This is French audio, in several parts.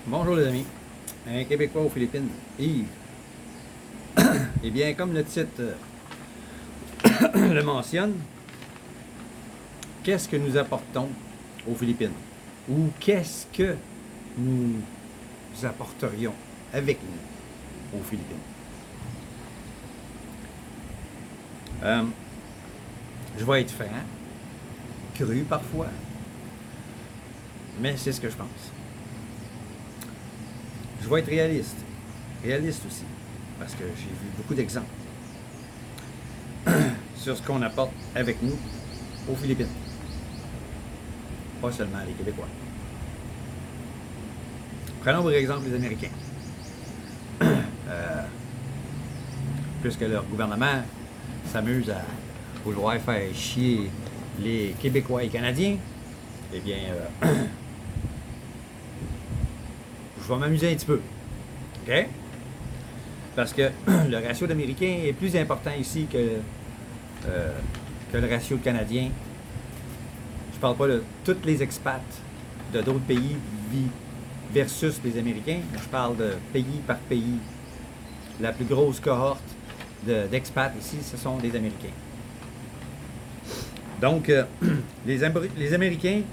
Bonjour les amis, un Québécois aux Philippines, Yves. Eh bien, comme le titre le mentionne, qu'est-ce que nous apportons aux Philippines? Ou qu'est-ce que nous apporterions avec nous aux Philippines? Je vais être franc, cru parfois, mais c'est ce que je pense. Je vais être réaliste aussi, parce que j'ai vu beaucoup d'exemples sur ce qu'on apporte avec nous aux Philippines. Pas seulement les Québécois. Prenons par exemple les Américains. Puisque leur gouvernement s'amuse à vouloir faire chier les Québécois et Canadiens, eh bien, je vais m'amuser un petit peu. OK? Parce que le ratio d'Américains est plus important ici que le ratio de Canadiens. Je parle pas de tous les expats de d'autres pays versus les Américains. Je parle de pays par pays. La plus grosse cohorte d'expats ici, ce sont les Américains. Donc, les Américains,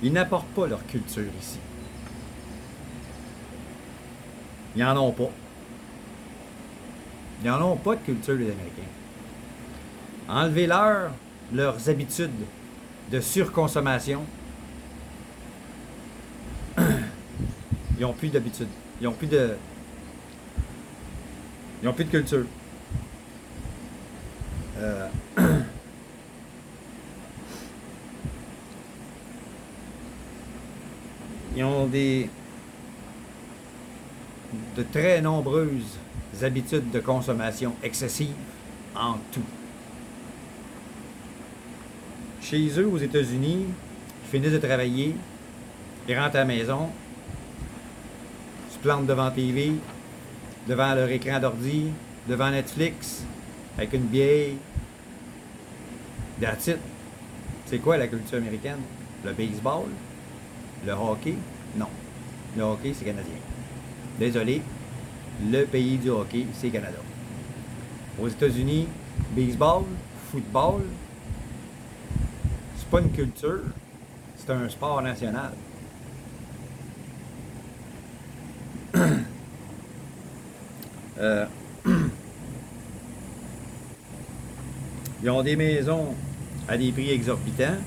ils n'apportent pas leur culture ici. Ils n'en ont pas. Ils n'en ont pas de culture, les Américains. Enlevez-leur leurs habitudes de surconsommation. Ils n'ont plus d'habitude. Ils n'ont plus de culture. Ils ont de très nombreuses habitudes de consommation excessives en tout. Chez eux, aux États-Unis, ils finissent de travailler, ils rentrent à la maison, se plantent devant TV, devant leur écran d'ordi, devant Netflix, avec une bière. That's it. C'est quoi la culture américaine? Le baseball? Le hockey? Non. Le hockey, c'est canadien. Désolé, le pays du hockey, c'est Canada. Aux États-Unis, baseball, football, c'est pas une culture, c'est un sport national. Ils ont des maisons à des prix exorbitants,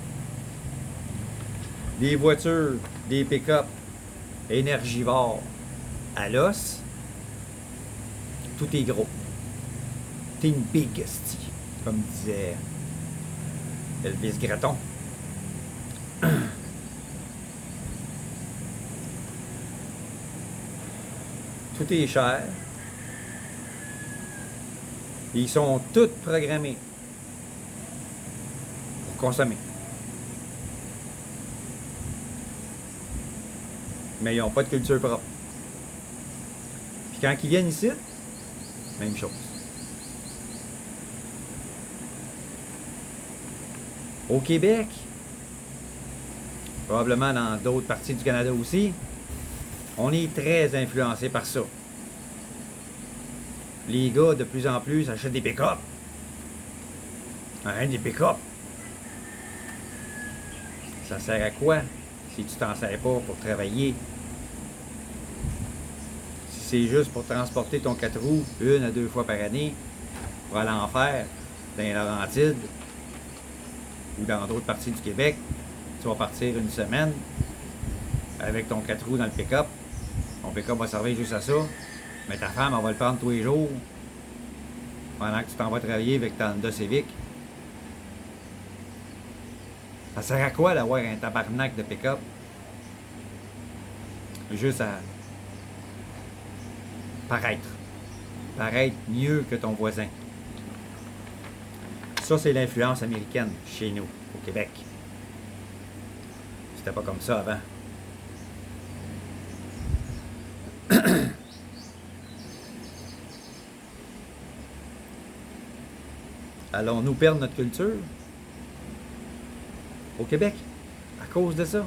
des voitures, des pick-up énergivores à l'os. Tout est gros. T'es une big esti, comme disait Elvis Gratton. Tout est cher. Ils sont tous programmés pour consommer. Mais ils n'ont pas de culture propre. Puis quand ils viennent ici, même chose. Au Québec, probablement dans d'autres parties du Canada aussi, on est très influencé par ça. Les gars, de plus en plus, achètent des pick-up. Des pick-up. Ça sert à quoi si tu t'en sers pas pour travailler? Si c'est juste pour transporter ton 4 roues 1 à 2 fois par année pour aller en faire dans les Laurentides ou dans d'autres parties du Québec, tu vas partir une semaine avec ton 4 roues dans le pick-up. Ton pick-up va servir juste à ça, mais ta femme, elle va le prendre tous les jours pendant que tu t'en vas travailler avec ta Honda Civic. Ça sert à quoi d'avoir un tabarnak de pick-up? Juste à paraître. Paraître mieux que ton voisin. Ça, c'est l'influence américaine chez nous, au Québec. C'était pas comme ça avant. Allons-nous perdre notre culture au Québec à cause de ça?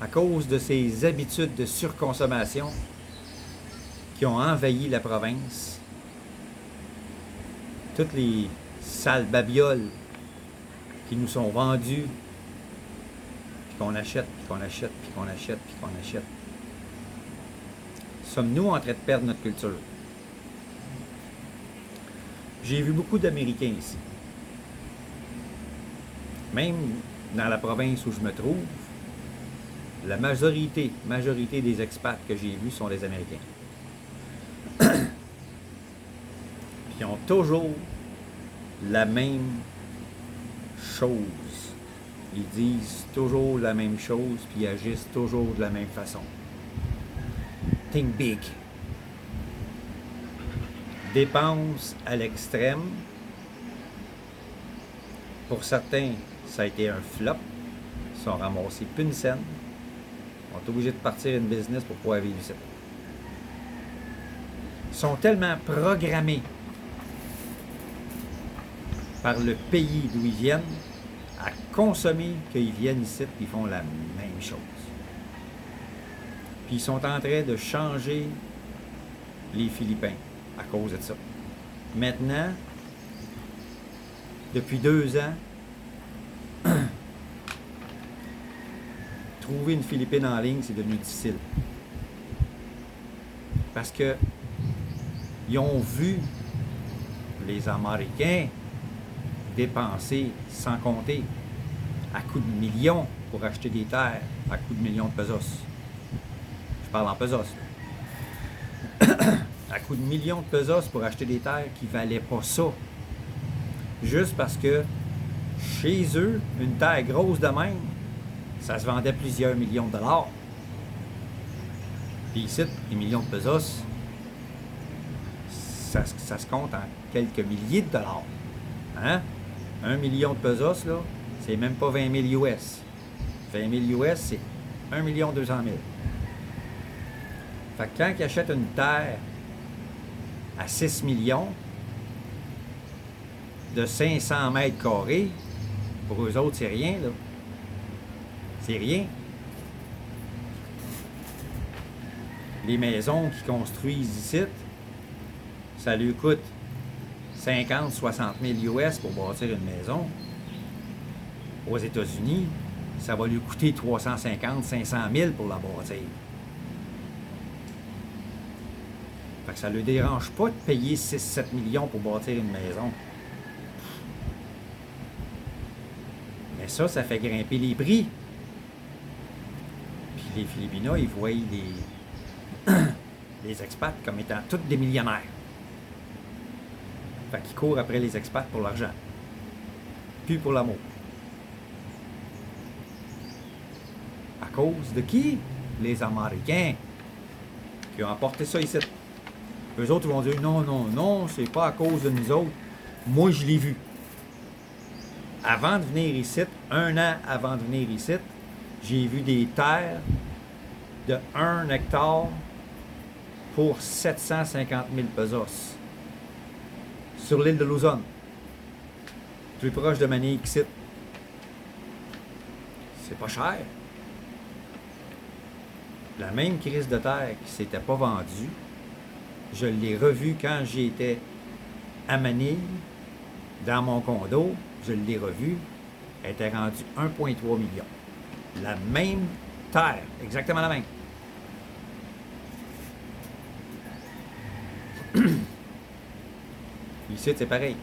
à cause de ces habitudes de surconsommation qui ont envahi la province, toutes les sales babioles qui nous sont vendues, puis qu'on achète, puis qu'on achète, puis qu'on achète, puis qu'on achète. Sommes-nous en train de perdre notre culture? J'ai vu beaucoup d'Américains ici. Même dans la province où je me trouve, la majorité des expats que j'ai vus sont des Américains. Puis ils ont toujours la même chose. Ils disent toujours la même chose, puis ils agissent toujours de la même façon. Think big. Dépenses à l'extrême. Pour certains, ça a été un flop. Ils sont ramassés plus une scène. Ils sont obligés de partir une business pour pouvoir vivre ici. Ils sont tellement programmés par le pays d'où ils viennent à consommer qu'ils viennent ici et ils font la même chose. Puis ils sont en train de changer les Philippins à cause de ça. Maintenant, depuis 2 ans, trouver une Philippine en ligne, c'est devenu difficile. Parce que ils ont vu les Américains dépenser sans compter à coups de millions pour acheter des terres, à coups de millions de pesos. Je parle en pesos. À coups de millions de pesos pour acheter des terres qui ne valaient pas ça. Juste parce que chez eux, une terre grosse de même, ça se vendait plusieurs millions de dollars. Puis ici, les millions de pesos, ça se compte en quelques milliers de dollars. Hein? 1 million de pesos, là, c'est même pas 20 000 US. 20 000 US, c'est 1 200 000. Fait que quand ils achètent une terre à 6 millions de 500 mètres carrés, pour eux autres, c'est rien, là. C'est rien. Les maisons qu'ils construisent ici, ça lui coûte 50, 60 000 US pour bâtir une maison. Aux États-Unis, ça va lui coûter 350, 500 000 pour la bâtir. Fait que ça ne lui dérange pas de payer 6-7 millions pour bâtir une maison. Mais ça fait grimper les prix. Puis les Philippins, ils voient les expats comme étant tous des millionnaires. Fait qu'ils courent après les expats pour l'argent. Puis pour l'amour. À cause de qui? Les Américains qui ont apporté ça ici. Eux autres vont dire non, non, non, c'est pas à cause de nous autres. Moi, je l'ai vu. Avant de venir ici, 1 an avant de venir ici, j'ai vu des terres de 1 hectare pour 750 000 pesos sur l'île de Luzon, plus proche de Manille qu'ici. C'est pas cher. La même crise de terre qui ne s'était pas vendue, je l'ai revue quand j'étais à Manille, dans mon condo, je l'ai revue, elle était rendue 1,3 million. La même terre, exactement la même. Ici, c'est pareil.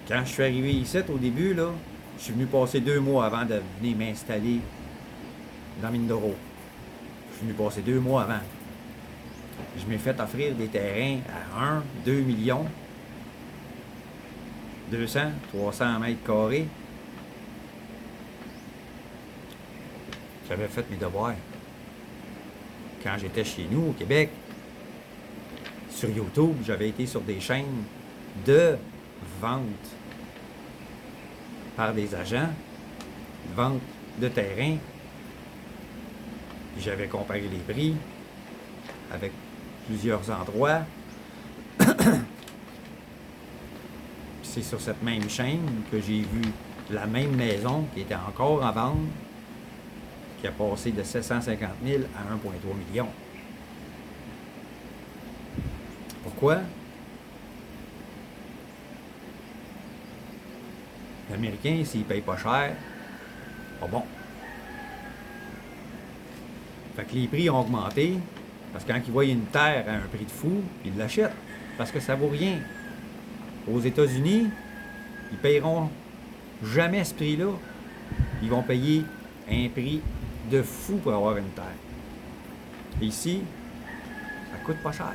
Quand je suis arrivé ici, au début, là, je suis venu passer 2 mois avant de venir m'installer dans Mindoro. Je suis venu passer 2 mois avant. Je m'ai fait offrir des terrains à 1, 2 millions, 200, 300 mètres carrés. J'avais fait mes devoirs. Quand j'étais chez nous, au Québec, sur YouTube, j'avais été sur des chaînes de vente par des agents, vente de terrain. J'avais comparé les prix avec plusieurs endroits. C'est sur cette même chaîne que j'ai vu la même maison qui était encore à vendre qui a passé de 750 000 à 1,3 million. Pourquoi? L'Américain, s'il ne paye pas cher, pas bon. Fait que les prix ont augmenté, parce que quand ils voient une terre à un prix de fou, ils l'achètent, parce que ça vaut rien. Aux États-Unis, ils ne payeront jamais ce prix-là. Ils vont payer un prix de fou pour avoir une terre. Et ici, ça coûte pas cher.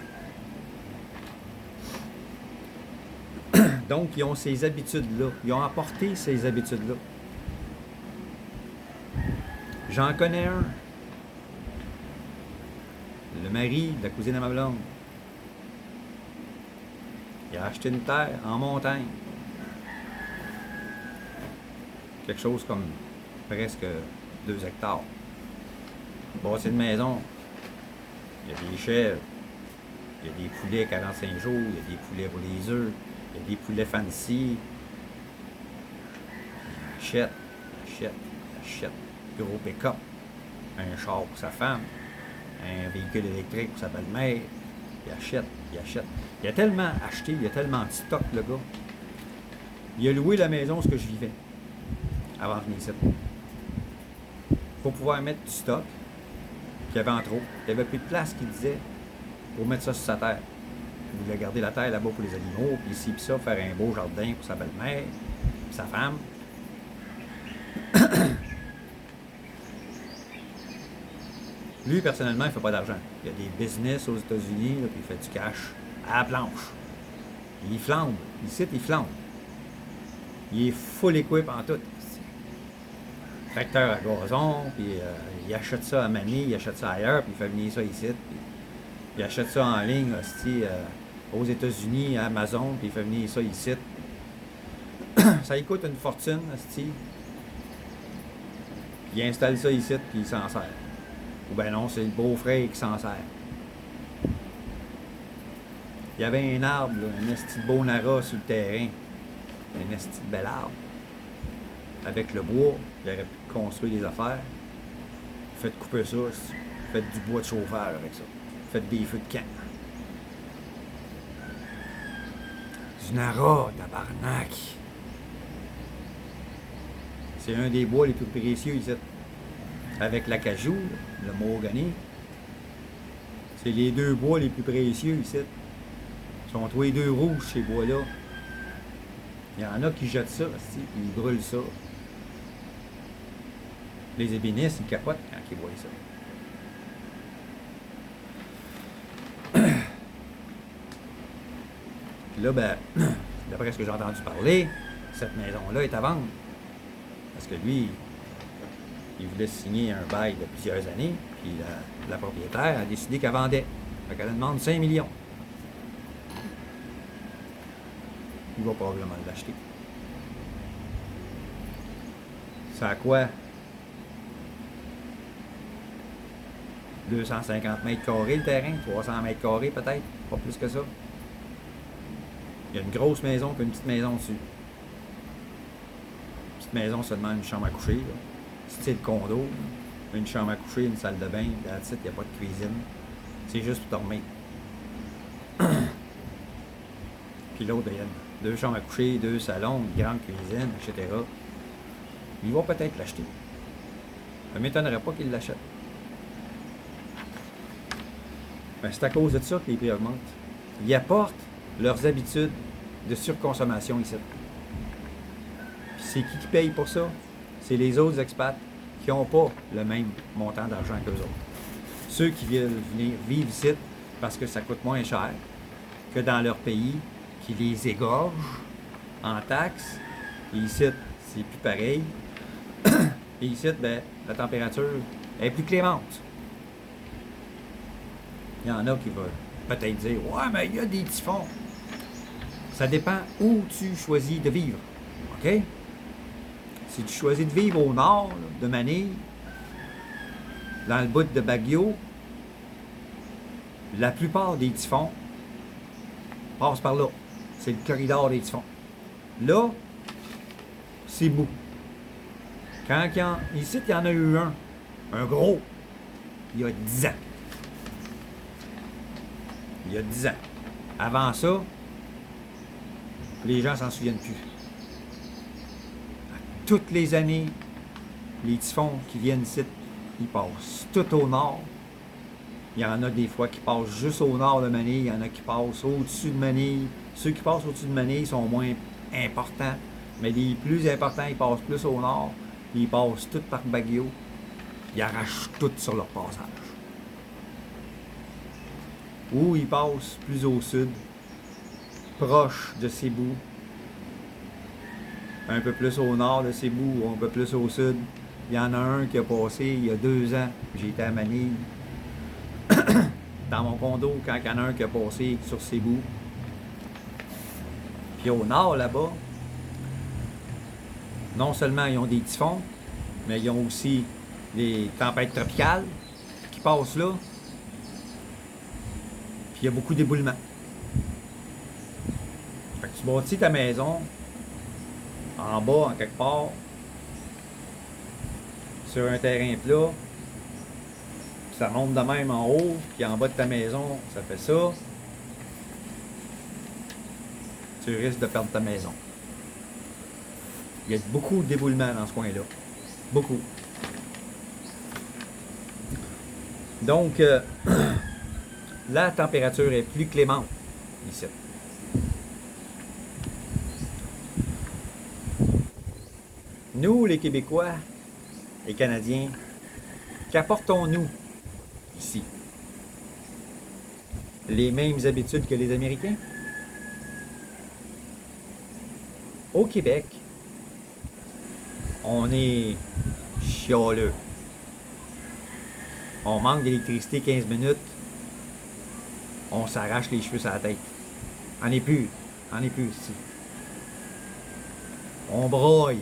Donc, ils ont ces habitudes-là. Ils ont apporté ces habitudes-là. J'en connais un. Le mari de la cousine à ma blonde. Il a acheté une terre en montagne. Quelque chose comme presque 2 hectares. Bâti une maison. Il y a des chèvres. Il y a des poulets 45 jours. Il y a des poulets pour les œufs. Il y a des poulets fancy. Il achète. Gros pick-up. Un char pour sa femme. Un véhicule électrique pour sa belle-mère. Il achète. Il a tellement acheté, il a tellement de stock, le gars. Il a loué la maison où je vivais avant de venir ici. Pour pouvoir mettre du stock qu'il y avait en trop. Il n'y avait plus de place, qu'il disait, pour mettre ça sur sa terre. Il voulait garder la terre là-bas pour les animaux, puis ici, puis ça, faire un beau jardin pour sa belle-mère, puis sa femme. Lui, personnellement, il ne fait pas d'argent. Il y a des business aux États-Unis, là, puis il fait du cash à la planche. Il flambe. Ici, il flambe. Il est full equip en tout. Tracteur à gazon, puis il achète ça à Manille, il achète ça ailleurs, puis il fait venir ça ici. Puis il achète ça en ligne, hostie, aux États-Unis, à Amazon, puis il fait venir ça ici. Ça lui coûte une fortune, hostie. Il installe ça ici, puis il s'en sert. Ou ben non, c'est le beau-frère qui s'en sert. Il y avait un arbre, là, un esti de beau nara sur le terrain. Un esti de bel arbre. Avec le bois, il aurait pu construire des affaires. Faites couper ça, faites du bois de chauffage avec ça. Faites des feux de camp. Du nara, tabarnak. C'est un des bois les plus précieux ici. Avec l'acajou, le mahogany. C'est les 2 bois les plus précieux ici. Ils sont tous les 2 rouges, ces bois-là. Il y en a qui jettent ça, ils brûlent ça. Les ébénistes, ils capotent quand ils voient ça. Puis là, ben, d'après ce que j'ai entendu parler, cette maison-là est à vendre. Parce que lui, il voulait signer un bail de plusieurs années, puis la propriétaire a décidé qu'elle vendait. Fait qu'elle demande 5 millions. Il va probablement l'acheter. C'est à quoi? 250 mètres carrés le terrain, 300 mètres carrés peut-être, pas plus que ça. Il y a une grosse maison puis une petite maison dessus. Une petite maison seulement une chambre à coucher, là. Style condo, une chambre à coucher, une salle de bain, that's it, il n'y a pas de cuisine. C'est juste pour dormir. Puis l'autre, il y a 2 chambres à coucher, 2 salons, une grande cuisine, etc. Il va peut-être l'acheter. Ça ne m'étonnerait pas qu'il l'achète. Ben, c'est à cause de ça que les prix augmentent. Ils apportent leurs habitudes de surconsommation ici. Puis c'est qui paye pour ça? C'est les autres expats qui n'ont pas le même montant d'argent qu'eux autres. Ceux qui veulent venir vivre ici parce que ça coûte moins cher que dans leur pays, qui les égorgent en taxes. Et ici, c'est plus pareil. Et ici, ben, la température est plus clémente. Il y en a qui vont peut-être dire « Ouais, mais il y a des typhons. » Ça dépend où tu choisis de vivre. OK? Si tu choisis de vivre au nord là, de Manille, dans le bout de Baguio, la plupart des typhons passent par là. C'est le corridor des typhons. Là, c'est mou. Ici, il y en a eu un Un gros. Il y a 10 ans. Il y a 10 ans. Avant ça, les gens s'en souviennent plus. Toutes les années, les typhons qui viennent ici, ils passent tout au nord. Il y en a des fois qui passent juste au nord de Manille, il y en a qui passent au-dessus de Manille. Ceux qui passent au-dessus de Manille sont moins importants, mais les plus importants, ils passent plus au nord. Ils passent tout par Baguio. Ils arrachent tout sur leur passage. Ou ils passent plus au sud, proche de Cebu, un peu plus au nord de Cebu ou un peu plus au sud. Il y en a un qui a passé il y a 2 ans. J'étais à Manille. Dans mon condo, quand il y en a un qui a passé sur Cebu. Puis au nord, là-bas, non seulement ils ont des typhons, mais ils ont aussi des tempêtes tropicales qui passent là. Puis il y a beaucoup d'éboulements. Fait que tu bâtis ta maison en bas, en quelque part, sur un terrain plat, puis ça monte de même en haut, puis en bas de ta maison, ça fait ça. Tu risques de perdre ta maison. Il y a beaucoup d'éboulements dans ce coin-là. Beaucoup. Donc, la température est plus clémente ici. Nous, les Québécois et Canadiens, qu'apportons-nous ici? Les mêmes habitudes que les Américains? Au Québec, on est chialeux. On manque d'électricité 15 minutes, on s'arrache les cheveux sur la tête. On n'est plus ici. On broye.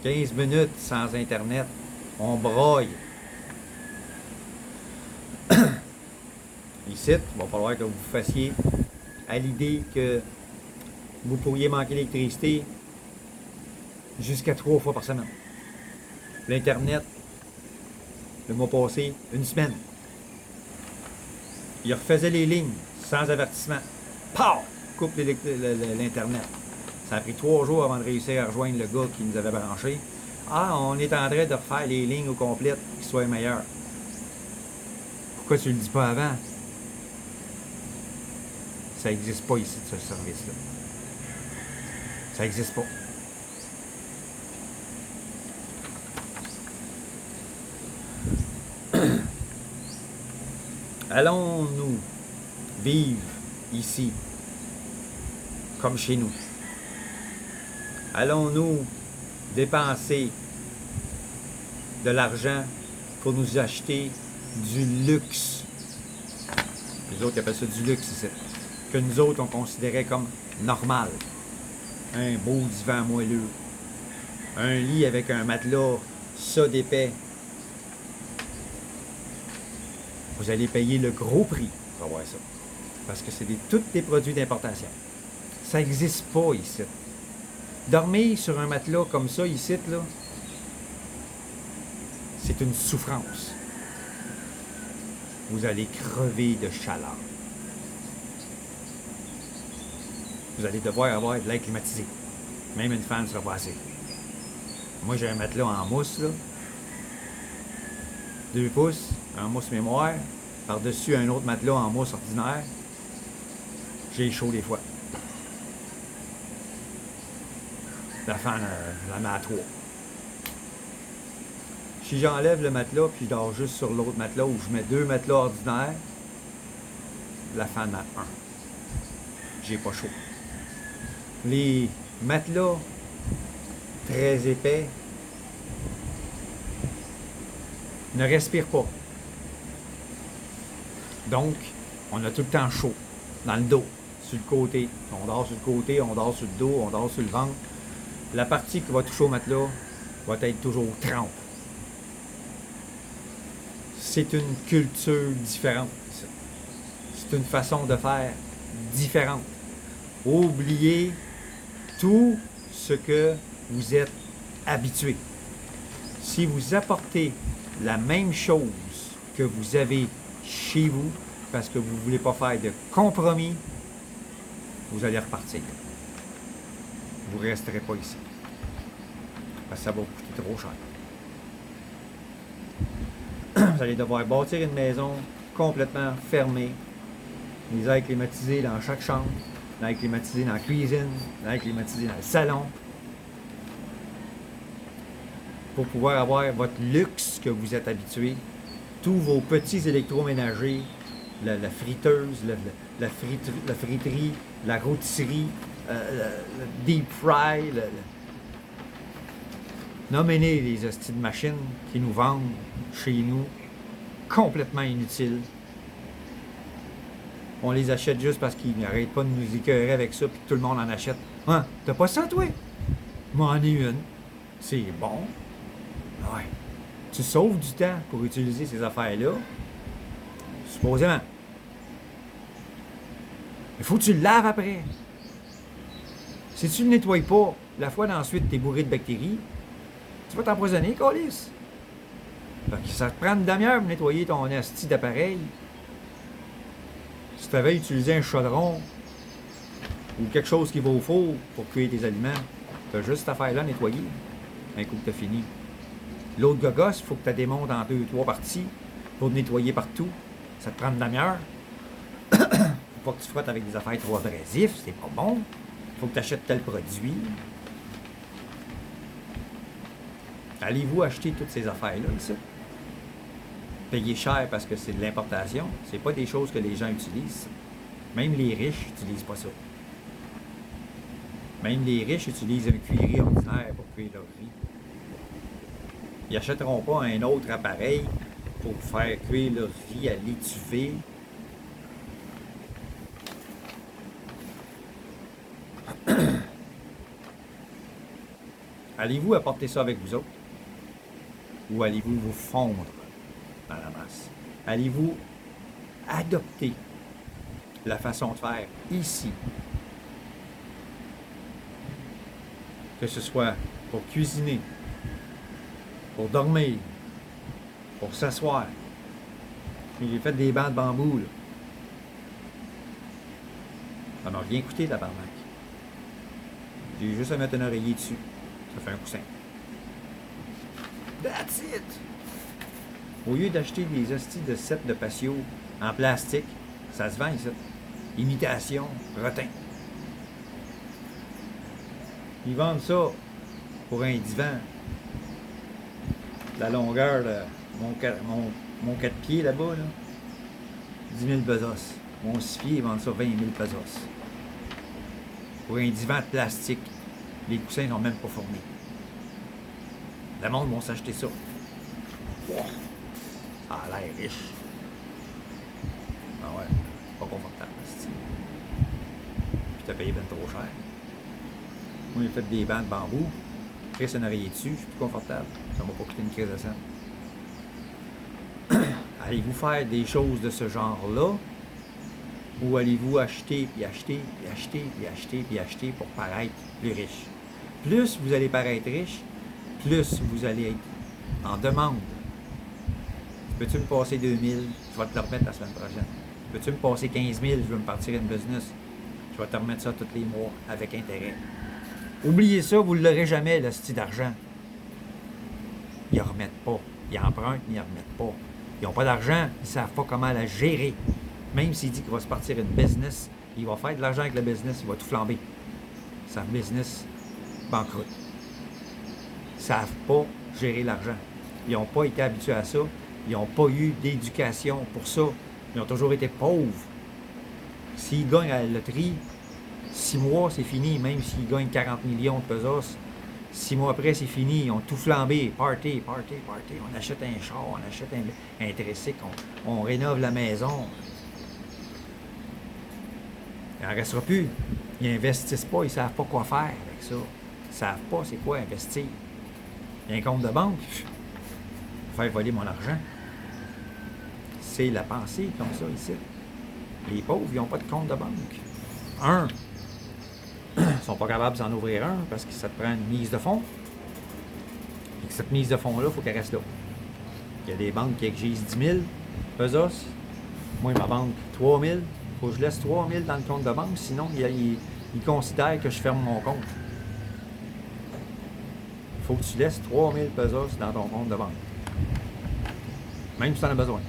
15 minutes sans Internet, on broye. Ici, il va falloir que vous fassiez à l'idée que vous pourriez manquer d'électricité jusqu'à 3 fois par semaine. L'Internet, le mois passé, 1 semaine. Il refaisait les lignes sans avertissement. Pow! Coupe l'Internet. Ça a pris 3 jours avant de réussir à rejoindre le gars qui nous avait branché. Ah, on est en train de refaire les lignes au complet pour qu'ils soient meilleurs. Pourquoi tu le dis pas avant? Ça n'existe pas ici, ce service-là. Ça n'existe pas. Allons-nous vivre ici, comme chez nous? Allons-nous dépenser de l'argent pour nous acheter du luxe? Les autres appellent ça du luxe ici, que nous autres on considérait comme normal. Un beau divan moelleux, un lit avec un matelas, ça d'épais. Vous allez payer le gros prix pour avoir ça. Parce que c'est tous des produits d'importation. Ça n'existe pas ici. Dormir sur un matelas comme ça ici, là, c'est une souffrance. Vous allez crever de chaleur. Vous allez devoir avoir de l'air climatisé. Même une fan ne sera pas assez. Moi, j'ai un matelas en mousse, là. 2 pouces, en mousse mémoire. Par-dessus, un autre matelas en mousse ordinaire. J'ai chaud des fois. La fan, la met à 3. Si j'enlève le matelas puis je dors juste sur l'autre matelas où je mets 2 matelas ordinaires, la fan à 1. J'ai pas chaud. Les matelas très épais ne respirent pas. Donc, on a tout le temps chaud dans le dos, sur le côté. On dort sur le côté, on dort sur le dos, on dort sur le ventre. La partie qui va toucher au matelas va être toujours trempe. C'est une culture différente. C'est une façon de faire différente. Oubliez tout ce que vous êtes habitué. Si vous apportez la même chose que vous avez chez vous parce que vous ne voulez pas faire de compromis, vous allez repartir. Vous ne resterez pas ici. Parce que ça va vous coûter trop cher. Vous allez devoir bâtir une maison complètement fermée, les airs climatisés dans chaque chambre, l'air climatisé dans la cuisine, l'air climatisé dans le salon, pour pouvoir avoir votre luxe que vous êtes habitué, tous vos petits électroménagers, la friteuse, la friterie, la rôtisserie, le deep fry, nommez-les les hosties de machines qui nous vendent chez nous, complètement inutiles. On les achète juste parce qu'ils n'arrêtent pas de nous écœurer avec ça, puis tout le monde en achète. Hein? T'as pas ça, toi? M'en ai une. C'est bon. Ouais. Tu sauves du temps pour utiliser ces affaires-là. Supposément. Il faut que tu le laves après. Si tu ne le nettoies pas, la fois d'ensuite, t'es bourré de bactéries, tu vas t'empoisonner, câlisse. Ça te prend une demi-heure pour nettoyer ton asti d'appareil. Si tu avais utilisé un chaudron ou quelque chose qui va au four pour cuire tes aliments, tu as juste cette affaire-là à nettoyer. Un coup que tu as fini. L'autre gogosse, il faut que tu la démontes en 2-3 parties pour nettoyer partout. Ça te prend une demi-heure. Faut pas que tu frottes avec des affaires trop abrasives, c'est pas bon. Faut que tu achètes tel produit. Allez-vous acheter toutes ces affaires-là, ici? Payer cher parce que c'est de l'importation, c'est pas des choses que les gens utilisent. Même les riches n'utilisent pas ça. Même les riches utilisent un cuillerée ordinaire pour cuire leur riz. Ils n'achèteront pas un autre appareil pour faire cuire leur riz à l'étouffée. Allez-vous apporter ça avec vous autres? Ou allez-vous vous fondre dans la masse? Allez-vous adopter la façon de faire ici? Que ce soit pour cuisiner, pour dormir, pour s'asseoir. J'ai fait des bancs de bambou, là. Ça m'a rien coûté, la barnaque. J'ai juste à mettre un oreiller dessus. Ça fait un coussin. That's it! Au lieu d'acheter des hosties de sets de patio en plastique, ça se vend ici. Imitation, rotin. Ils vendent ça pour un divan. La longueur de mon 4 pieds là-bas, là, 10 000 pesos. Mon 6 pieds, ils vendent ça 20 000 pesos. Pour un divan de plastique. Les coussins ne sont même pas fournis. Le monde va s'acheter ça. Wow. Ça a l'air riche. Ah ouais, pas confortable. Puis t'as payé ben trop cher. Moi, j'ai fait des bancs de bambou. Chris un oreiller dessus, je suis plus confortable. Ça m'a pas coûté une crise de sang. Allez-vous faire des choses de ce genre-là? Ou allez-vous acheter, puis acheter, puis acheter, puis acheter, puis acheter pour paraître plus riche? Plus vous allez paraître riche, plus vous allez être en demande. Peux-tu me passer 2 000? Je vais te le remettre la semaine prochaine. Peux-tu me passer 15 000? Je veux me partir une business. Je vais te remettre ça tous les mois avec intérêt. Oubliez ça, vous ne l'aurez jamais, le style d'argent. Ils ne remettent pas. Ils empruntent, mais ils ne remettent pas. Ils n'ont pas d'argent, ils ne savent pas comment la gérer. Même s'il dit qu'il va se partir une business, il va faire de l'argent avec le business, il va tout flamber. Sa business banqueroute. Ils ne savent pas gérer l'argent. Ils n'ont pas été habitués à ça. Ils n'ont pas eu d'éducation pour ça. Ils ont toujours été pauvres. S'ils gagnent à la loterie, 6 mois, c'est fini. Même s'ils gagnent 40 millions de pesos, 6 mois après, c'est fini. Ils ont tout flambé. Party, party, party. On achète un char, on achète un tricycle, on rénove la maison. Il n'en restera plus. Ils n'investissent pas, ils ne savent pas quoi faire avec ça. Ils ne savent pas c'est quoi investir. Il y a un compte de banque, faire voler mon argent. C'est la pensée comme ça ici. Les pauvres, ils n'ont pas de compte de banque. Ils ne sont pas capables d'en ouvrir un parce que ça te prend une mise de fonds. Et que cette mise de fonds-là, il faut qu'elle reste là. Il y a des banques qui exigent 10 000 pesos. Moi, ma banque, 3 000. Il faut que je laisse 3 000 dans le compte de banque, sinon il considère que je ferme mon compte. Il faut que tu laisses 3 000 pesos dans ton compte de banque. Même si tu en as besoin.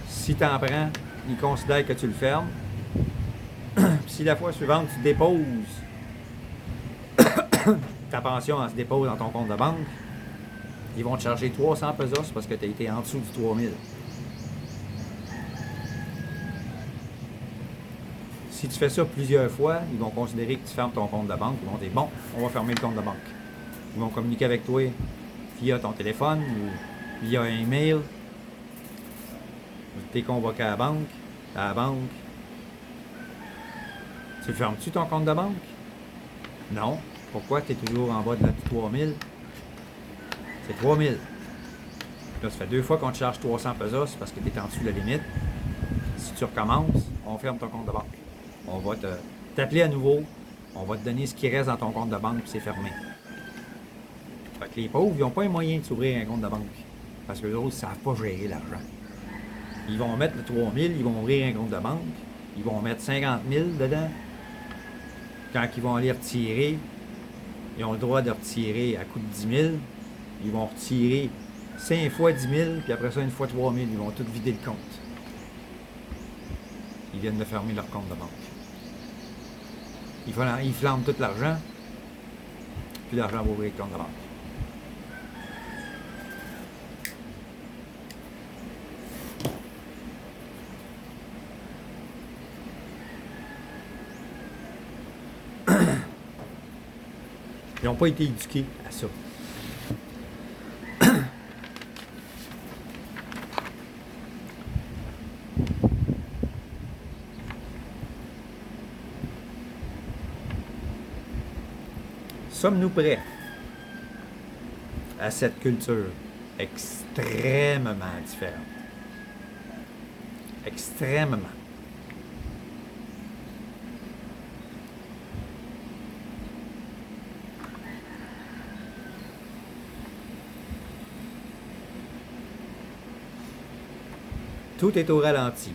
Si tu en prends, il considère que tu le fermes. Si la fois suivante, tu déposes ta pension, elle se dépose dans ton compte de banque, ils vont te charger 300 pesos parce que tu as été en dessous du 3 000. Si tu fais ça plusieurs fois, ils vont considérer que tu fermes ton compte de banque. Ils vont dire, bon, on va fermer le compte de banque. Ils vont communiquer avec toi via ton téléphone ou via un email. Tu es convoqué à la banque. Tu fermes-tu ton compte de banque? Non. Pourquoi tu es toujours en bas de la 3 000? C'est 3 000. Là, ça fait 2 fois qu'on te charge 300 pesos parce que tu es en dessous de la limite. Si tu recommences, on ferme ton compte de banque. On va t'appeler à nouveau. On va te donner ce qui reste dans ton compte de banque, puis c'est fermé. Fait que les pauvres, ils n'ont pas les moyens de s'ouvrir un compte de banque. Parce que les autres, ils ne savent pas gérer l'argent. Ils vont mettre le 3 000, ils vont ouvrir un compte de banque. Ils vont mettre 50 000 dedans. Quand ils vont aller retirer, ils ont le droit de retirer à coût de 10 000. Ils vont retirer 5 fois 10 000, puis après ça, une fois 3 000. Ils vont tout vider le compte. Ils viennent de fermer leur compte de banque. Ils flambent tout l'argent, puis l'argent va ouvrir le compte de banque. Ils n'ont pas été éduqués à ça. Sommes-nous prêts à cette culture extrêmement différente? Extrêmement. Tout est au ralenti.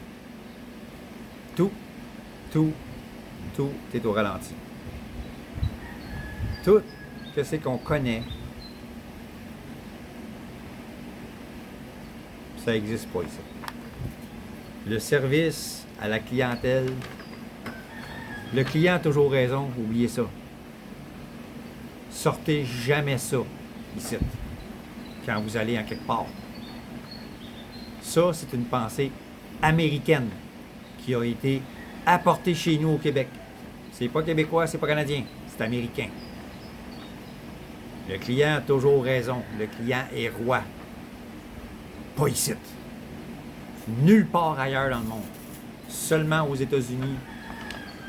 Tout est au ralenti. Tout que c'est qu'on connaît, ça n'existe pas ici. Le service à la clientèle, le client a toujours raison, oubliez ça. Sortez jamais ça ici, quand vous allez en quelque part. Ça, c'est une pensée américaine qui a été apportée chez nous au Québec. C'est pas québécois, c'est pas canadien, c'est américain. Le client a toujours raison. Le client est roi. Pas ici. Nulle part ailleurs dans le monde. Seulement aux États-Unis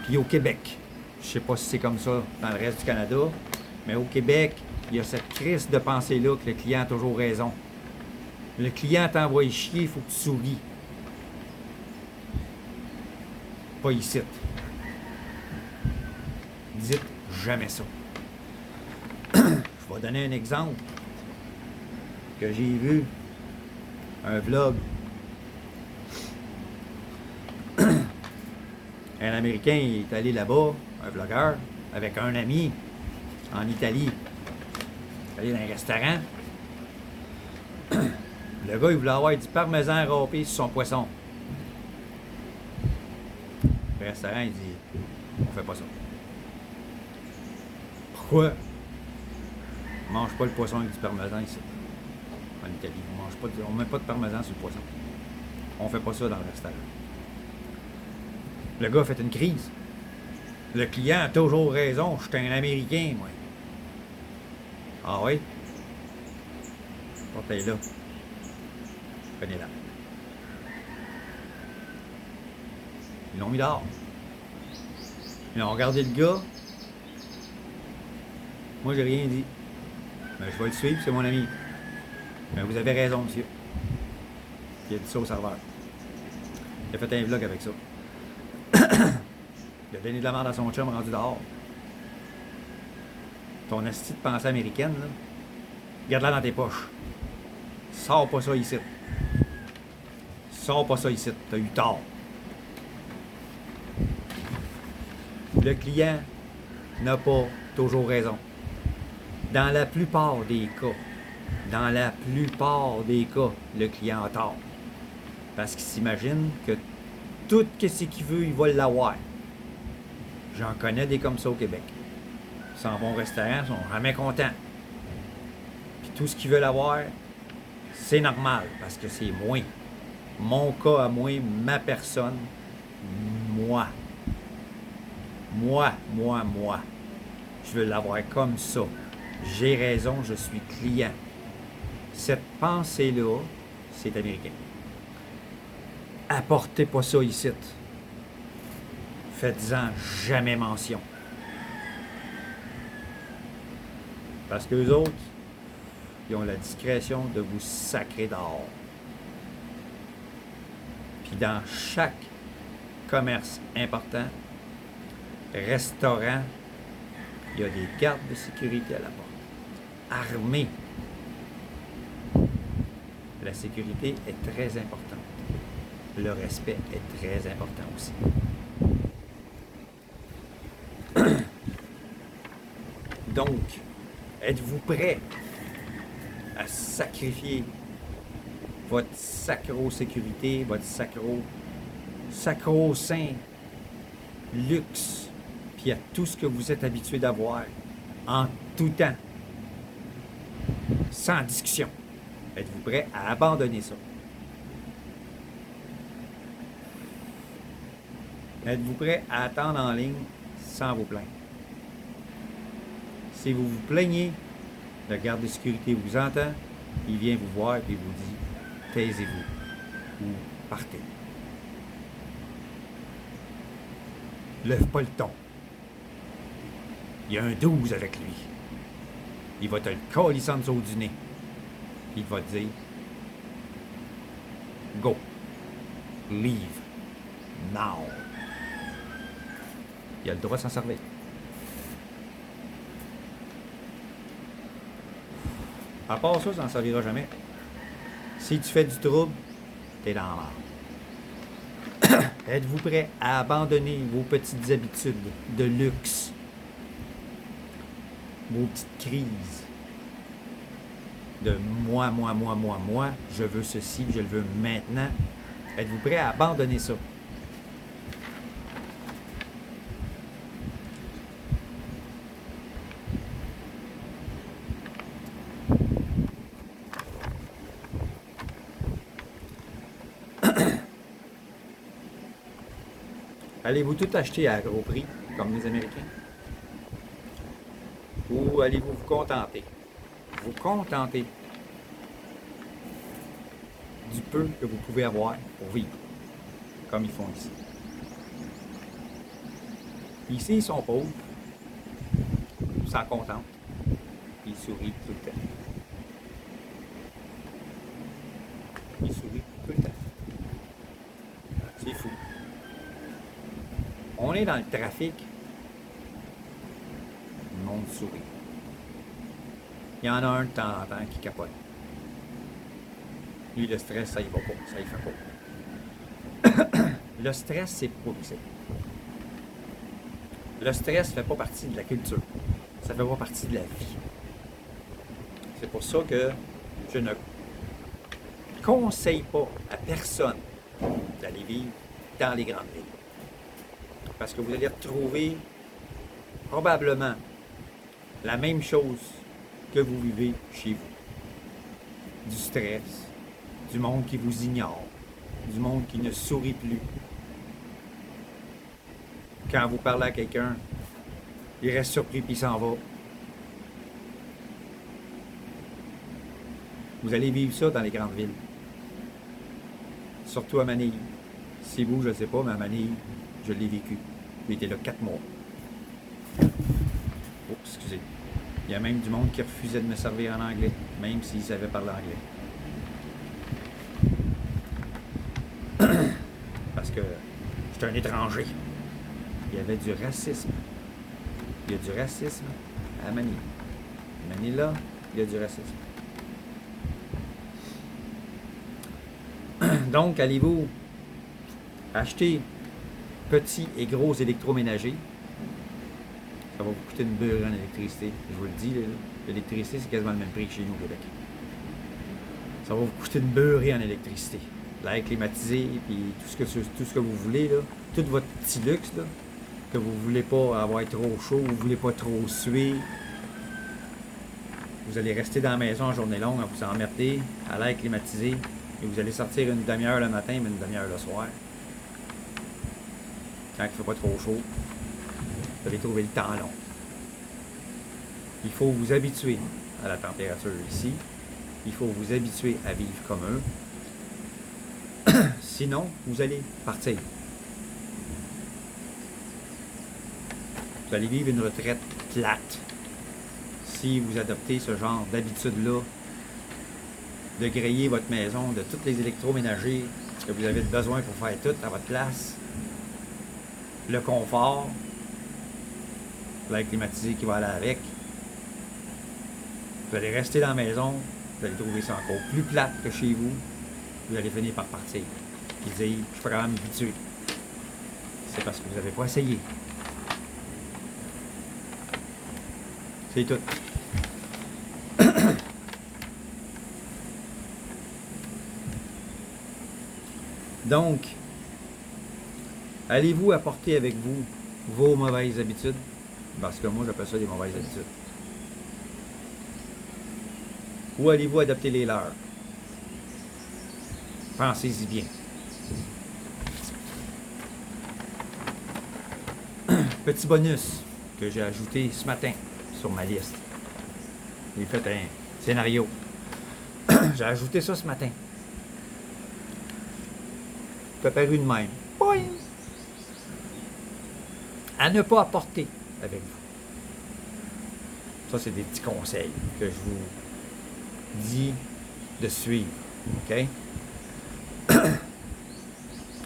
puis au Québec. Je sais pas si c'est comme ça dans le reste du Canada, mais au Québec, il y a cette crise de pensée-là que le client a toujours raison. Le client t'envoie chier, il faut que tu souris. Pas ici. Dites jamais ça. Je vais donner un exemple que j'ai vu, un vlog. Un Américain il est allé là-bas, un vlogueur, avec un ami en Italie. Il est allé dans un restaurant. Le gars, il voulait avoir du parmesan râpé sur son poisson. Le restaurant, il dit, on fait pas ça. Pourquoi? On mange pas le poisson avec du parmesan ici. En Italie, on met pas de parmesan sur le poisson. On fait pas ça dans le restaurant. Le gars a fait une crise. Le client a toujours raison. Je suis un Américain, moi. Ah oui? Portez-la. Prenez-la. Ils l'ont mis dehors. Ils ont regardé le gars. Moi, j'ai rien dit. Mais je vais le suivre, c'est mon ami. Mais vous avez raison, monsieur. Il a dit ça au serveur. Il a fait un vlog avec ça. Il a donné de la merde à son chum rendu dehors. Ton asti de pensée américaine, là, garde-la dans tes poches. Sors pas ça ici. Sors pas ça ici. T'as eu tort. Le client n'a pas toujours raison. Dans la plupart des cas, le client a tort. Parce qu'il s'imagine que tout ce qu'il veut, il va l'avoir. J'en connais des comme ça au Québec. Ils s'en vont au restaurant, ils sont jamais contents. Puis tout ce qu'ils veulent avoir, c'est normal, parce que c'est moi. Mon cas à moi, ma personne, moi. Moi. Je veux l'avoir comme ça. J'ai raison, je suis client. Cette pensée-là, c'est américain. Apportez pas ça ici. Faites-en jamais mention. Parce que les autres, ils ont la discrétion de vous sacrer dehors. Puis dans chaque commerce important, restaurant, il y a des gardes de sécurité à la porte. Armés. La sécurité est très importante. Le respect est très important aussi. Donc, êtes-vous prêt à sacrifier votre sacro-sécurité, votre sacro-saint luxe, puis à tout ce que vous êtes habitué d'avoir, en tout temps, sans discussion? Êtes-vous prêt à abandonner ça? Êtes-vous prêt à attendre en ligne sans vous plaindre? Si vous vous plaignez, le garde de sécurité vous entend, il vient vous voir et vous dit « Taisez-vous » ou « Partez ». Lève pas le ton. Il y a un 12 avec lui. Il va te le colisser en dessous du nez. Il va te dire « Go. Leave. Now. » Il a le droit de s'en servir. À part ça, ça n'en servira jamais. Si tu fais du trouble, t'es dans la merde. Êtes-vous prêt à abandonner vos petites habitudes de luxe, vos petites crises de moi, je veux ceci, je le veux maintenant? Êtes-vous prêt à abandonner ça? Allez-vous tout acheter à gros prix, comme les Américains? Ou allez-vous vous contenter? Vous contenter du peu que vous pouvez avoir pour vivre, comme ils font ici. Ici, ils sont pauvres, ils s'en contentent, ils sourient tout le temps. Ils sourient tout le temps. C'est fou. On est dans le trafic, le monde sourit. Il y en a un de temps en temps qui capote. Lui, le stress, ça y va pas, ça y fait pas. Le stress, c'est pas possible. Le stress ne fait pas partie de la culture. Ça ne fait pas partie de la vie. C'est pour ça que je ne conseille pas à personne d'aller vivre dans les grandes villes. Parce que vous allez retrouver probablement la même chose que vous vivez chez vous. Du stress, du monde qui vous ignore, du monde qui ne sourit plus. Quand vous parlez à quelqu'un, il reste surpris puis il s'en va. Vous allez vivre ça dans les grandes villes. Surtout à Manille. Si vous, je ne sais pas, mais à Manille, je l'ai vécu. J'ai été là 4 mois. Oh, excusez. Il y a même du monde qui refusait de me servir en anglais, même s'ils savaient parler anglais. Parce que j'étais un étranger. Il y avait du racisme. Il y a du racisme à Manille. Manille, là, il y a du racisme. Donc, allez-vous acheter petits et gros électroménagers? Ça va vous coûter une beurre en électricité. Je vous le dis, l'électricité, c'est quasiment le même prix que chez nous au Québec. Ça va vous coûter une beurrée en électricité. L'air climatisé, puis tout ce que vous voulez, là, tout votre petit luxe, là, que vous ne voulez pas avoir trop chaud, vous ne voulez pas trop suer. Vous allez rester dans la maison en journée longue, à vous emmerder, à l'air climatisé, et vous allez sortir une demi-heure le matin, mais une demi-heure le soir. Quand il ne fait pas trop chaud, vous allez trouver le temps long. Il faut vous habituer à la température ici. Il faut vous habituer à vivre comme eux. Sinon, vous allez partir. Vous allez vivre une retraite plate si vous adoptez ce genre d'habitude-là de griller votre maison de tous les électroménagers que vous avez besoin pour faire tout à votre place. Le confort, l'air climatisé qui va aller avec. Vous allez rester dans la maison, vous allez trouver ça encore plus plate que chez vous. Vous allez finir par partir. Et dire, je suis pas quand même habitué. C'est parce que vous n'avez pas essayé. C'est tout. Donc, allez-vous apporter avec vous vos mauvaises habitudes? Parce que moi, j'appelle ça des mauvaises habitudes. Ou allez-vous adopter les leurs? Pensez-y bien. Petit bonus que j'ai ajouté ce matin sur ma liste. J'ai fait un scénario. J'ai ajouté ça ce matin. C'est apparu de même. Boing! À ne pas apporter avec vous. Ça, c'est des petits conseils que je vous dis de suivre. OK?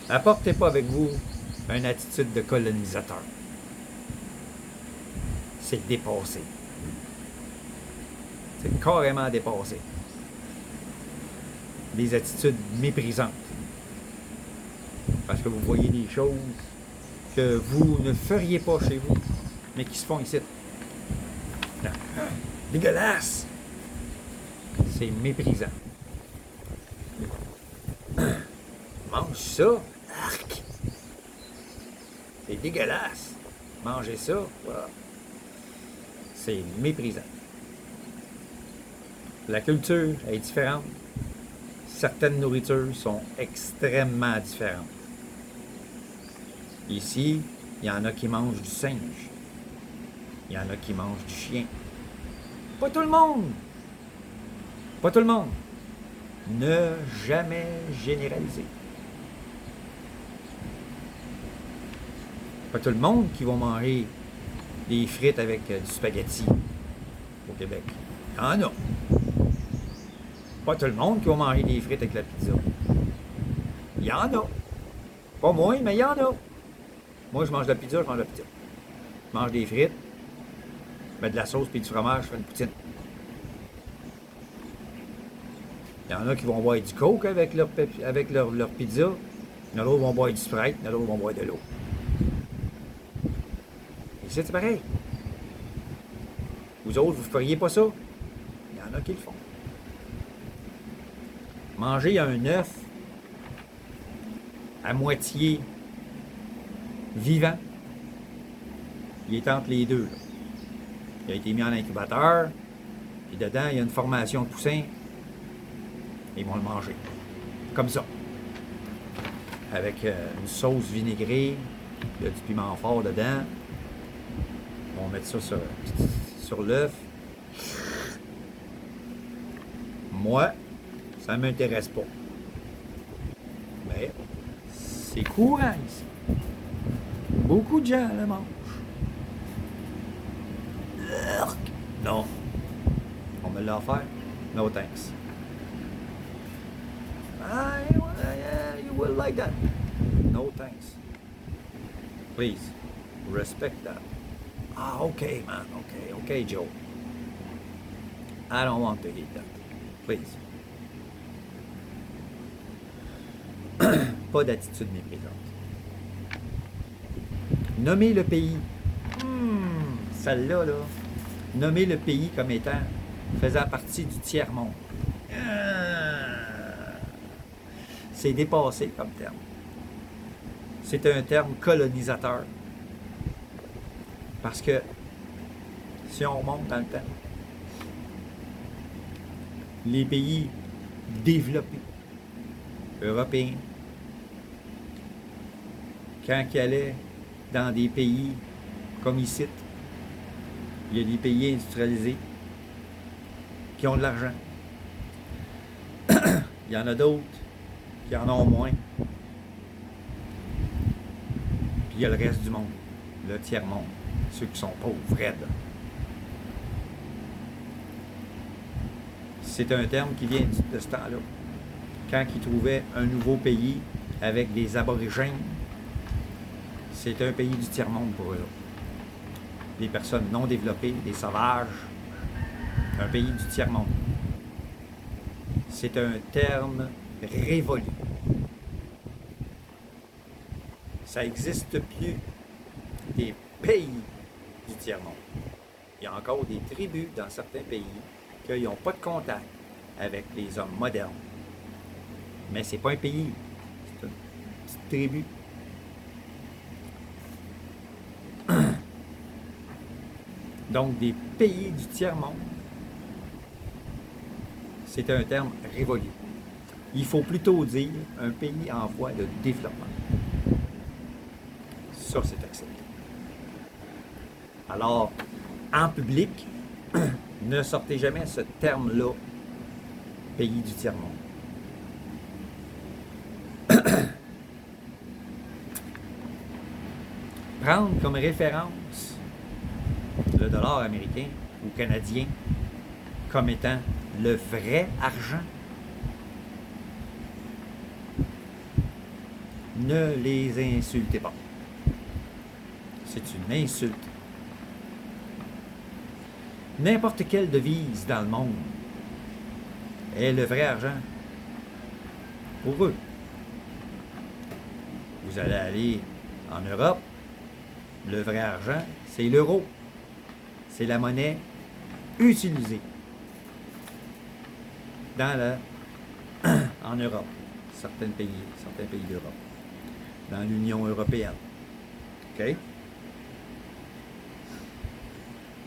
Apportez pas avec vous une attitude de colonisateur. C'est dépassé. C'est carrément dépassé. Des attitudes méprisantes. Parce que vous voyez des choses que vous ne feriez pas chez vous, mais qui se font ici. Dégueulasse! C'est méprisant. Mange ça! Arc! C'est dégueulasse! Mangez ça! Voilà. C'est méprisant. La culture est différente. Certaines nourritures sont extrêmement différentes. Ici, il y en a qui mangent du singe. Il y en a qui mangent du chien. Pas tout le monde! Pas tout le monde. Ne jamais généraliser. Pas tout le monde qui va manger des frites avec du spaghetti au Québec. Il y en a. Pas tout le monde qui va manger des frites avec la pizza. Il y en a. Pas moi, mais il y en a. Moi, je mange de la pizza, je mange de la pizza. Je mange des frites, je mets de la sauce et du fromage, je fais une poutine. Il y en a qui vont boire du coke avec leur pizza. Il y en a d'autres vont boire du Sprite, il y en a d'autres vont boire de l'eau. Et c'est pareil. Vous autres, vous ne feriez pas ça? Il y en a qui le font. Manger un œuf à moitié vivant, il est entre les deux. Là. Il a été mis en incubateur, et dedans, il y a une formation de poussin. Ils vont le manger. Comme ça. Avec une sauce vinaigrée, il y a du piment fort dedans. On va mettre ça sur l'œuf. Moi, ça ne m'intéresse pas. Mais c'est courant ici. Beaucoup de gens le mangent. Non. On me l'a offert. No thanks. Yeah, you will like that. No thanks. Please, respect that. Ah, okay, man. Okay, Joe. I don't want to eat that. Please. Pas d'attitude méprisante. Nommer le pays. Celle-là, là. Nommer le pays comme étant faisant partie du tiers-monde. C'est dépassé comme terme. C'est un terme colonisateur. Parce que si on remonte dans le temps, les pays développés, européens, quand ils allaient dans des pays comme ici, il y a des pays industrialisés qui ont de l'argent. Il y en a d'autres qui en ont moins. Puis il y a le reste du monde, le tiers-monde, ceux qui sont pauvres, raides. C'est un terme qui vient de ce temps-là. Quand ils trouvaient un nouveau pays avec des aborigènes, c'est un pays du tiers-monde pour eux. Des personnes non développées, des sauvages, un pays du tiers-monde. C'est un terme révolu. Ça n'existe plus des pays du tiers-monde. Il y a encore des tribus dans certains pays qui n'ont pas de contact avec les hommes modernes. Mais c'est pas un pays, c'est une petite tribu. Donc, des pays du tiers-monde, c'est un terme révolu. Il faut plutôt dire un pays en voie de développement. Ça, c'est accepté. Alors, en public, ne sortez jamais ce terme-là, pays du tiers-monde. Prendre comme référence le dollar américain ou canadien comme étant le vrai argent. Ne les insultez pas. C'est une insulte. N'importe quelle devise dans le monde est le vrai argent pour eux. Vous allez aller en Europe, le vrai argent, c'est l'euro. C'est la monnaie utilisée en Europe, certains pays d'Europe, dans l'Union européenne. OK?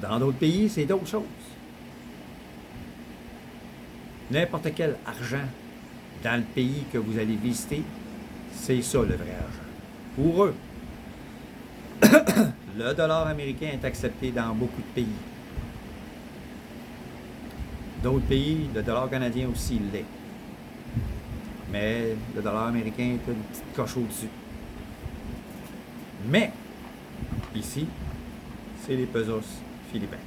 Dans d'autres pays, c'est d'autres choses. N'importe quel argent dans le pays que vous allez visiter, c'est ça le vrai argent. Pour eux, le dollar américain est accepté dans beaucoup de pays. D'autres pays, le dollar canadien aussi l'est. Mais le dollar américain est une petite coche au-dessus. Mais, ici, c'est les pesos philippins.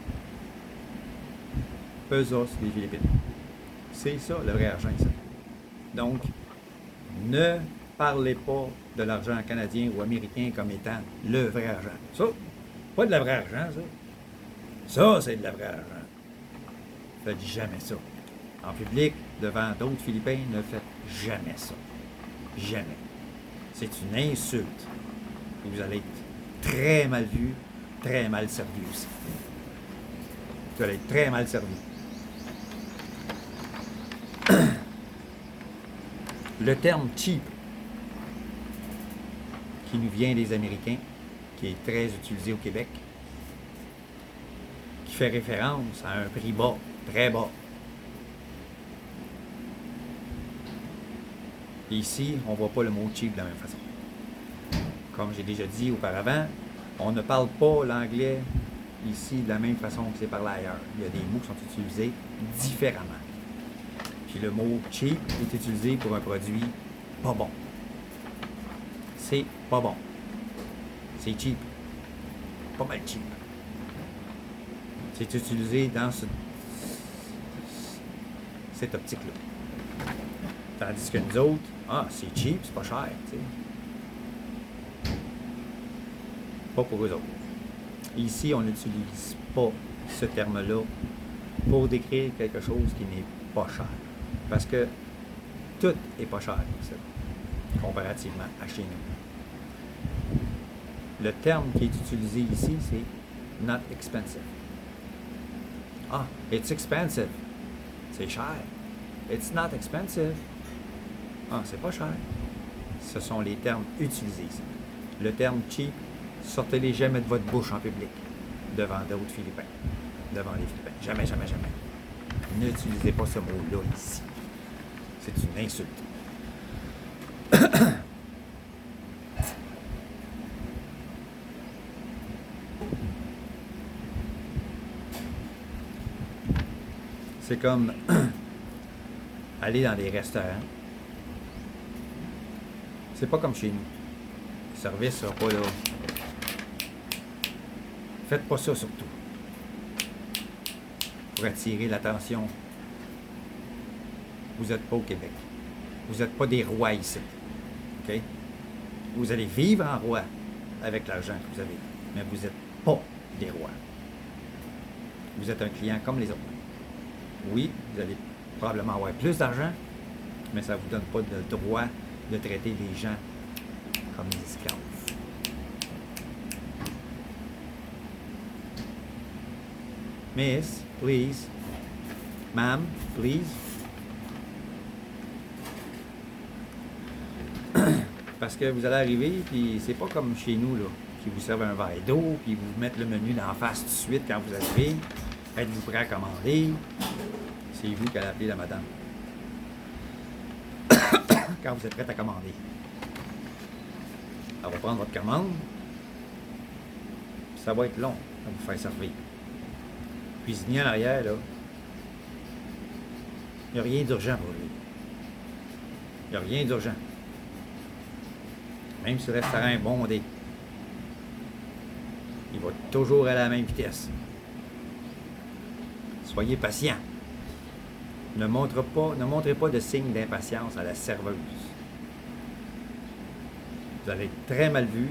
Pesos des Philippines. C'est ça, le vrai argent, ça. Donc, ne parlez pas de l'argent canadien ou américain comme étant le vrai argent. Ça, pas de la vraie argent, ça. Ça, c'est de la vraie argent. Faites jamais ça. En public, devant d'autres Philippins, ne faites jamais ça. Jamais. C'est une insulte. Vous allez être très mal vu, très mal servi aussi. Vous allez être très mal servi. Le terme cheap, qui nous vient des Américains, qui est très utilisé au Québec, qui fait référence à un prix bas, très bas. Et ici, on ne voit pas le mot cheap de la même façon. Comme j'ai déjà dit auparavant, on ne parle pas l'anglais ici de la même façon que c'est parlé ailleurs. Il y a des mots qui sont utilisés différemment. Puis le mot cheap est utilisé pour un produit pas bon. C'est pas bon. C'est cheap. Pas mal cheap. C'est utilisé dans cette optique-là. Tandis que nous autres, c'est cheap, c'est pas cher, tu sais. Pas pour eux autres. Ici, on n'utilise pas ce terme-là pour décrire quelque chose qui n'est pas cher. Parce que tout est pas cher. comparativement à chez nous. Le terme qui est utilisé ici, c'est not expensive. Ah, it's expensive. C'est cher. It's not expensive. Ah, c'est pas cher. Ce sont les termes utilisés ici. Le terme cheap, sortez-les jamais de votre bouche en public, devant d'autres Philippins, devant les Philippins. Jamais, jamais, jamais. N'utilisez pas ce mot-là ici. C'est une insulte. C'est comme aller dans des restaurants. C'est pas comme chez nous. Le service sera pas là. Faites pas ça surtout. Pour attirer l'attention. Vous n'êtes pas au Québec. Vous n'êtes pas des rois ici. OK? Vous allez vivre en roi avec l'argent que vous avez. Mais vous n'êtes pas des rois. Vous êtes un client comme les autres. Oui, vous allez probablement avoir plus d'argent, mais ça ne vous donne pas le droit de traiter les gens comme des esclaves. Miss, please. Ma'am, please. Parce que vous allez arriver, puis c'est pas comme chez nous, là, qui vous servent un verre d'eau, puis vous mettent le menu d'en face tout de suite quand vous arrivez. Êtes-vous prêt à commander? C'est vous qui allez appeler la madame. Quand vous êtes prêt à commander. Elle va prendre votre commande. Puis ça va être long à vous faire servir. Cuisinier en arrière, là, il n'y a rien d'urgent pour lui. Il n'y a rien d'urgent. Même si le restaurant est bondé, il va toujours à la même vitesse. Soyez patient. Ne montrez pas de signe d'impatience à la serveuse. Vous allez être très mal vu.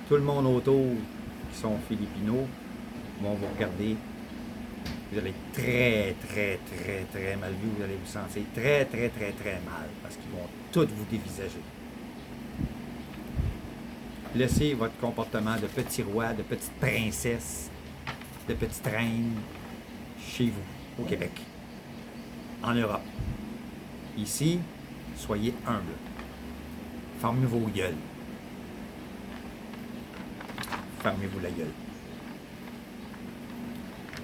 Tout le monde autour qui sont philippinos vont vous regarder. Vous allez être très, très, très, très mal vu. Vous allez vous sentir très, très, très, très mal parce qu'ils vont tous vous dévisager. Laissez votre comportement de petit roi, de petite princesse, de petite reine chez vous, au Québec, en Europe. Ici, soyez humble. Fermez vos gueules. Fermez-vous la gueule.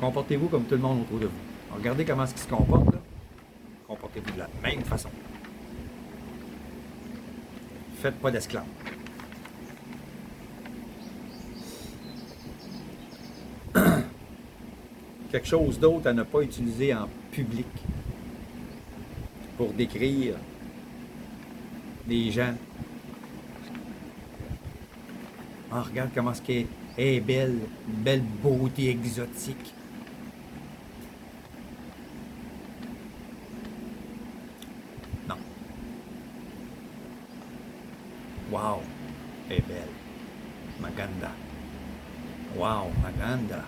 Comportez-vous comme tout le monde autour de vous. Regardez comment est-ce qu'ils se comportent, là. Comportez-vous de la même façon. Faites pas d'esclaves. Quelque chose d'autre à ne pas utiliser en public pour décrire des gens. Ah, regarde comment ce qu'elle est belle, une belle beauté exotique. Non. Wow, elle est belle. Maganda. Wow, Maganda.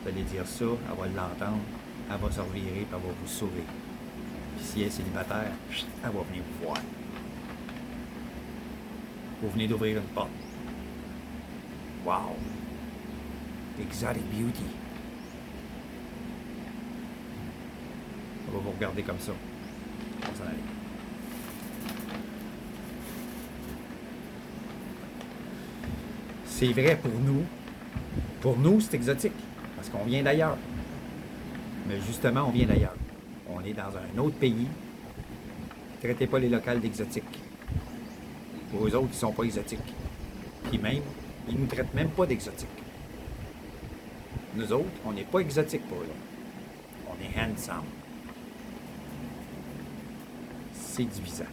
Vous allez dire ça, elle va l'entendre, elle va se revirer et elle va vous sourire. Puis si elle est célibataire, elle va venir vous voir. Vous venez d'ouvrir une porte. Wow! Exotic beauty. On va vous regarder comme ça. On va s'en aller. C'est vrai pour nous. Pour nous, c'est exotique. Parce qu'on vient d'ailleurs. Mais justement, on vient d'ailleurs. On est dans un autre pays. Ne traitez pas les locales d'exotiques. Pour eux autres, ils ne sont pas exotiques. Puis même, ils ne nous traitent même pas d'exotiques. Nous autres, on n'est pas exotiques pour eux. On est handsome. C'est divisant.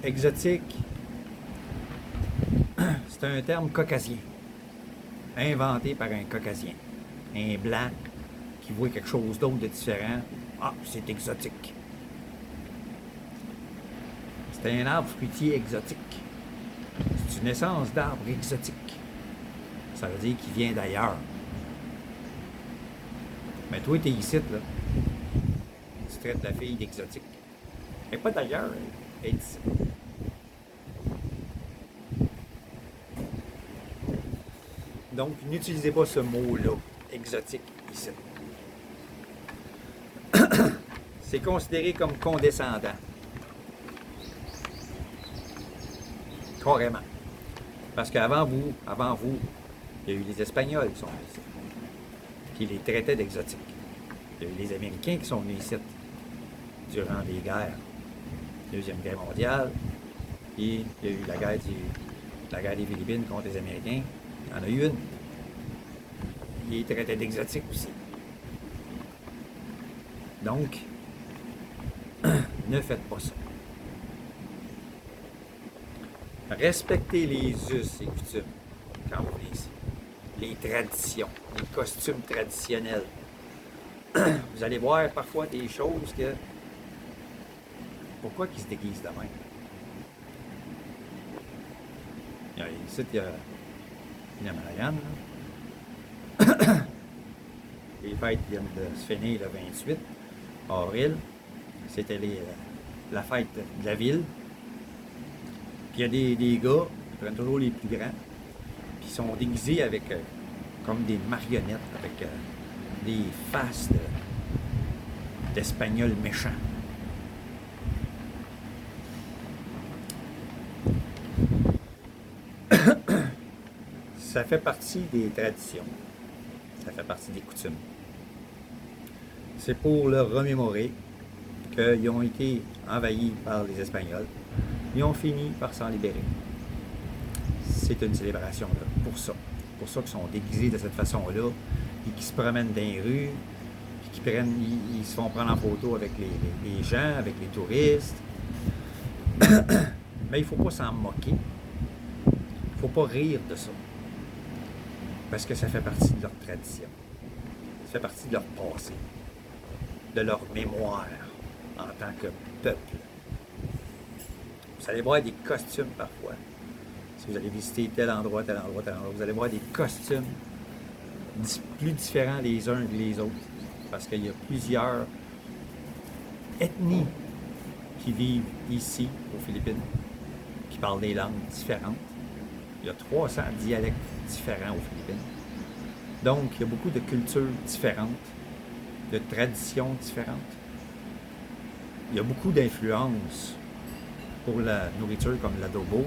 Exotique, c'est un terme caucasien, inventé par un caucasien, un blanc qui voit quelque chose d'autre de différent. Ah, c'est exotique. C'est un arbre fruitier exotique. C'est une essence d'arbre exotique. Ça veut dire qu'il vient d'ailleurs. Mais toi, t'es ici, là. Tu traites la fille d'exotique. Et pas d'ailleurs, elle est ici. Donc, n'utilisez pas ce mot-là, exotique, ici. C'est considéré comme condescendant. Carrément. Parce qu'avant vous, il y a eu les Espagnols qui sont venus ici. Puis ils les traitaient d'exotiques. Il y a eu les Américains qui sont venus ici durant les guerres. Deuxième guerre mondiale. Puis il y a eu la guerre des Philippines contre les Américains. Il y en a eu une. Ils les traitaient d'exotiques aussi. Donc, ne faites pas ça. Respectez les us et coutumes quand vous venez ici. Les traditions, les costumes traditionnels. Vous allez voir parfois des choses que... Pourquoi ils se déguisent de même? Ici, il y a Marianne. Les fêtes viennent de se finir le 28 avril. C'était la fête de la ville. Puis il y a des gars, ils prennent toujours les plus grands, puis ils sont déguisés avec comme des marionnettes, avec des faces d'Espagnols méchants. Ça fait partie des traditions. Ça fait partie des coutumes. C'est pour leur remémorer qu'ils ont été envahis par les Espagnols. Ils ont fini par s'en libérer. C'est une célébration là, pour ça. Pour ça qu'ils sont déguisés de cette façon-là, et qu'ils se promènent dans les rues, puis ils se font prendre en photo avec les gens, avec les touristes. Mais il ne faut pas s'en moquer. Il ne faut pas rire de ça. Parce que ça fait partie de leur tradition. Ça fait partie de leur passé, de leur mémoire en tant que peuple. Vous allez voir des costumes parfois. Si vous allez visiter tel endroit, vous allez voir des costumes plus différents les uns que les autres. Parce qu'il y a plusieurs ethnies qui vivent ici, aux Philippines, qui parlent des langues différentes. Il y a 300 dialectes différents aux Philippines. Donc, il y a beaucoup de cultures différentes, de traditions différentes. Il y a beaucoup d'influences pour la nourriture, comme l'adobo,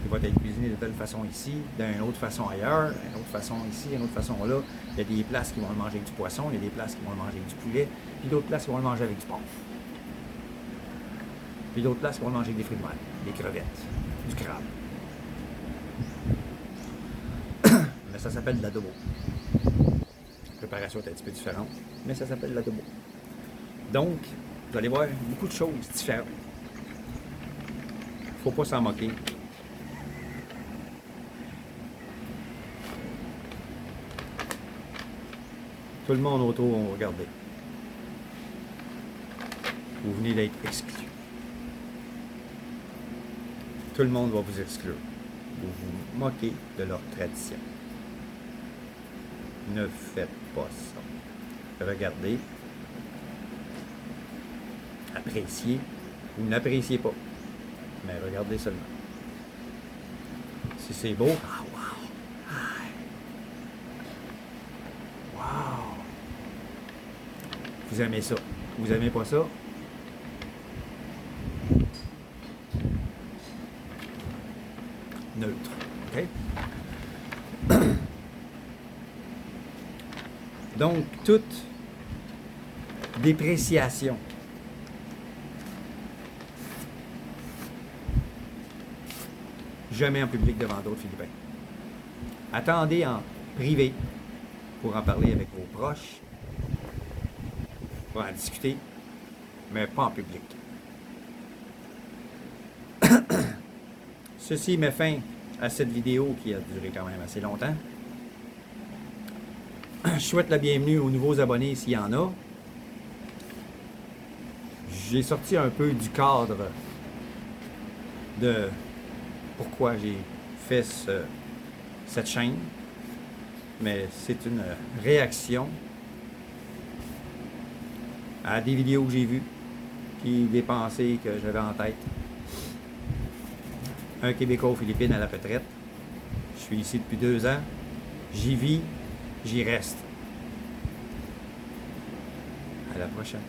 qui va être cuisiné de telle façon ici, d'une autre façon ailleurs, d'une autre façon ici, d'une autre façon là. Il y a des places qui vont le manger avec du poisson, il y a des places qui vont le manger avec du poulet, puis d'autres places qui vont le manger avec du porc. Puis d'autres places qui vont le manger avec des fruits de mer, des crevettes, du crabe. Mais ça s'appelle de l'adobo. La préparation est un petit peu différente, mais ça s'appelle de l'adobo. Donc, vous allez voir beaucoup de choses différentes. Faut pas s'en moquer. Tout le monde autour va regarder. Vous venez d'être exclu. Tout le monde va vous exclure. Vous vous moquez de leur tradition. Ne faites pas ça. Regardez. Appréciez ou n'appréciez pas. Mais regardez seulement. Si c'est beau, ah wow! Wow! Vous aimez ça. Vous aimez pas ça? Neutre. OK? Donc, toute dépréciation jamais en public devant d'autres Philippins. Attendez en privé pour en parler avec vos proches, pour en discuter, mais pas en public. Ceci met fin à cette vidéo qui a duré quand même assez longtemps. Je souhaite la bienvenue aux nouveaux abonnés s'il y en a. J'ai sorti un peu du cadre de pourquoi j'ai fait cette chaîne, mais c'est une réaction à des vidéos que j'ai vues, puis des pensées que j'avais en tête. Un Québécois aux Philippines à la retraite. Je suis ici depuis 2 ans. J'y vis, j'y reste. À la prochaine.